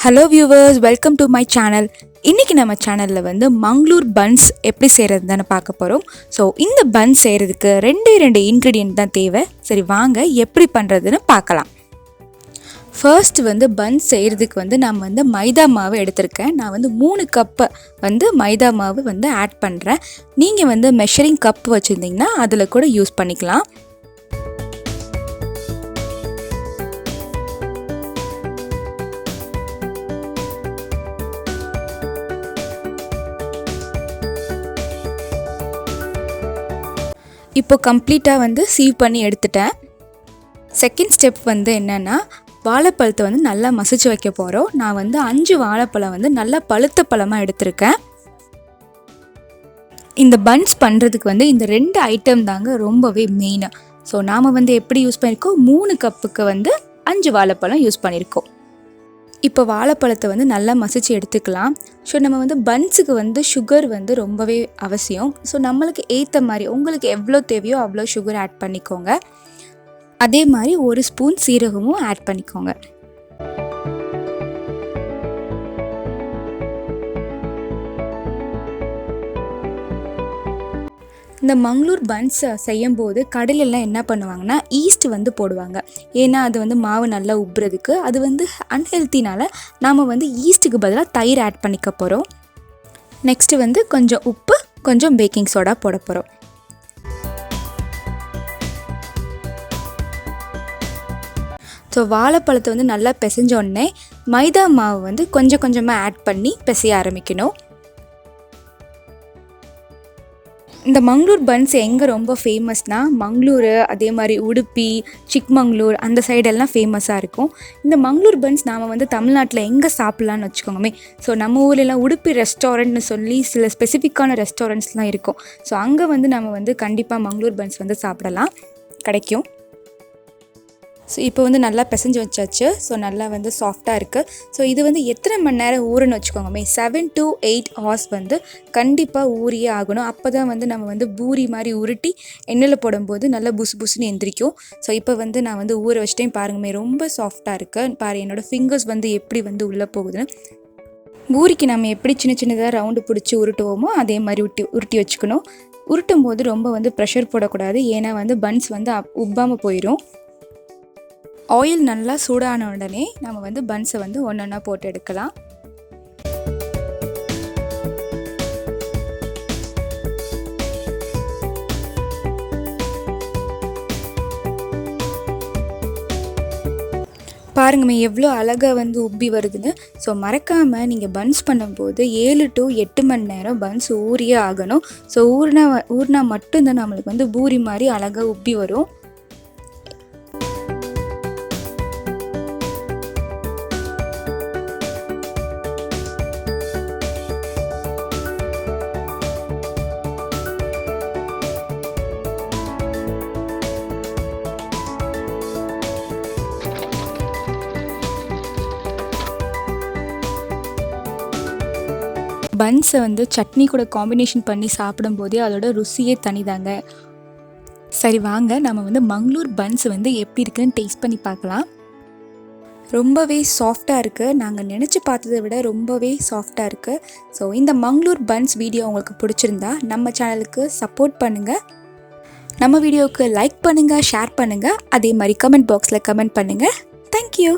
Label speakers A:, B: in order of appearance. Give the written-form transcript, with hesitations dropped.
A: Hello viewers, welcome to my channel. இன்றைக்கி நம்ம சேனலில் வந்து மங்களூர் பன்ஸ் எப்படி செய்கிறது தானே பார்க்க போகிறோம். ஸோ இந்த பன்ஸ் செய்கிறதுக்கு ரெண்டு இன்க்ரீடியன்ட் தான் தேவை. சரி வாங்க எப்படி பண்ணுறதுன்னு பார்க்கலாம். ஃபர்ஸ்ட் வந்து பன்ஸ் செய்கிறதுக்கு வந்து நான் வந்து மைதா மாவு எடுத்திருக்கேன். நான் வந்து 3 கப்பு வந்து மைதா மாவு வந்து ஆட் பண்ணுறேன். நீங்கள் வந்து மெஷரிங் கப் வச்சுருந்தீங்கன்னா அதில் கூட யூஸ் பண்ணிக்கலாம். இப்போ கம்ப்ளீட்டாக வந்து சீவ் பண்ணி எடுத்துட்டேன். செகண்ட் ஸ்டெப் வந்து என்னென்னா, வாழைப்பழத்தை வந்து நல்லா மசிச்சு வைக்க போகிறோம். நான் வந்து 5 வாழைப்பழம் வந்து நல்லா பழுத்த பழமாக எடுத்திருக்கேன். இந்த பன்ஸ் பண்ணுறதுக்கு வந்து இந்த 2 ஐட்டம் தாங்க ரொம்பவே மெயினாக. ஸோ நாம் வந்து எப்படி யூஸ் பண்ணியிருக்கோம், 3 கப்புக்கு வந்து 5 வாழைப்பழம் யூஸ் பண்ணியிருக்கோம். இப்போ வாழைப்பழத்தை வந்து நல்லா மசிச்சு எடுத்துக்கலாம். ஸோ நம்ம வந்து பன்ஸுக்கு வந்து சுகர் வந்து ரொம்பவே அவசியம். ஸோ நம்மளுக்கு ஏற்ற மாதிரி உங்களுக்கு எவ்வளோ தேவையோ அவ்வளோ சுகர் ஆட் பண்ணிக்கோங்க. அதே மாதிரி 1 ஸ்பூன் சீரகமும் ஆட் பண்ணிக்கோங்க. இந்த மங்களூர் பன்ஸ் செய்யும்போது கடையிலலாம் என்ன பண்ணுவாங்கன்னா ஈஸ்ட் வந்து போடுவாங்க. ஏன்னா அது வந்து மாவு நல்லா உப்புறதுக்கு. அது வந்து அன்ஹெல்த்தினால நாம் வந்து ஈஸ்ட்டுக்கு பதிலாக தயிர் ஆட் பண்ணிக்க போகிறோம். நெக்ஸ்ட்டு வந்து கொஞ்சம் உப்பு, கொஞ்சம் பேக்கிங் சோடா போட போகிறோம். ஸோ வாழைப்பழத்தை வந்து நல்லா பிசைஞ்சோடனே மைதா மாவு வந்து கொஞ்சம் கொஞ்சமாக ஆட் பண்ணி பிசைய ஆரம்பிக்கணும். இந்த மங்களூர் பன்ஸ் எங்கே ரொம்ப ஃபேமஸ்னால் மங்களூர், அதே மாதிரி உடுப்பி, சிக்மங்களூர் அந்த சைடெல்லாம் ஃபேமஸாக இருக்கும். இந்த மங்களூர் பன்ஸ் நாம் வந்து தமிழ்நாட்டில் எங்கே சாப்பிட்லான்னு வச்சுக்கோங்கமே. ஸோ நம்ம ஊர்லலாம் உடுப்பி ரெஸ்டாரண்ட்னு சொல்லி சில ஸ்பெசிஃபிக்கான ரெஸ்டாரண்ட்ஸ்லாம் இருக்கும். ஸோ அங்கே வந்து நம்ம வந்து கண்டிப்பாக மங்களூர் பன்ஸ் வந்து சாப்பிடலாம், கிடைக்கும். ஸோ இப்போ வந்து நல்லா பிசைஞ்சு வச்சாச்சு. ஸோ நல்லா வந்து சாஃப்டாக இருக்குது. ஸோ இது வந்து எத்தனை மணி நேரம் ஊறுன்னு வச்சுக்கோங்கமே, 7 to 8 hours வந்து கண்டிப்பாக ஊறியே ஆகணும். அப்போ தான் வந்து நம்ம வந்து பூரி மாதிரி உருட்டி எண்ணெயில் போடும்போது நல்லா புசு புசுன்னு எந்திரிக்கும். ஸோ இப்போ வந்து நான் வந்து ஊற வச்சிட்டேன். பாருங்கமே, ரொம்ப சாஃப்டாக இருக்குது. பாரு என்னோடய ஃபிங்கர்ஸ் வந்து எப்படி வந்து உள்ளே போகுதுன்னு. பூரிக்கு நம்ம எப்படி சின்ன சின்னதாக ரவுண்டு பிடிச்சி உருட்டுவோமோ அதே மாதிரி உருட்டி வச்சுக்கணும். உருட்டும் போது ரொம்ப வந்து ப்ரெஷர் போடக்கூடாது. ஏன்னா வந்து பன்ஸ் வந்து உப்பாமல் போயிடும். ஆயில் நல்லா சூடான உடனே நம்ம வந்து பன்ஸை வந்து ஒன்றா போட்டு எடுக்கலாம். பாருங்கம்மா எவ்வளோ அழகாக வந்து உப்பி வருதுன்னு. ஸோ மறக்காமல் நீங்கள் பன்ஸ் பண்ணும்போது 7 to 8 மணி நேரம் பன்ஸ் ஊறியே ஆகணும். ஸோ ஊறினா மட்டும்தான் நம்மளுக்கு வந்து பூரி மாதிரி அழகாக உப்பி வரும். பன்ஸை வந்து சட்னி கூட காம்பினேஷன் பண்ணி சாப்பிடும்போதே அதோட ருசியே தனிதாங்க. சரி வாங்க நம்ம வந்து மங்களூர் பன்ஸ் வந்து எப்படி இருக்குன்னு டேஸ்ட் பண்ணி பார்க்கலாம். ரொம்பவே சாஃப்டாக இருக்குது. நாங்கள் நினச்சி பார்த்ததை விட ரொம்பவே சாஃப்டாக இருக்குது. ஸோ இந்த மங்களூர் பன்ஸ் வீடியோ உங்களுக்கு பிடிச்சிருந்தா நம்ம சேனலுக்கு சப்போர்ட் பண்ணுங்கள். நம்ம வீடியோவுக்கு லைக் பண்ணுங்கள், ஷேர் பண்ணுங்கள். அதே மாதிரி கமெண்ட் பாக்ஸில் கமெண்ட் பண்ணுங்கள். தேங்க்யூ.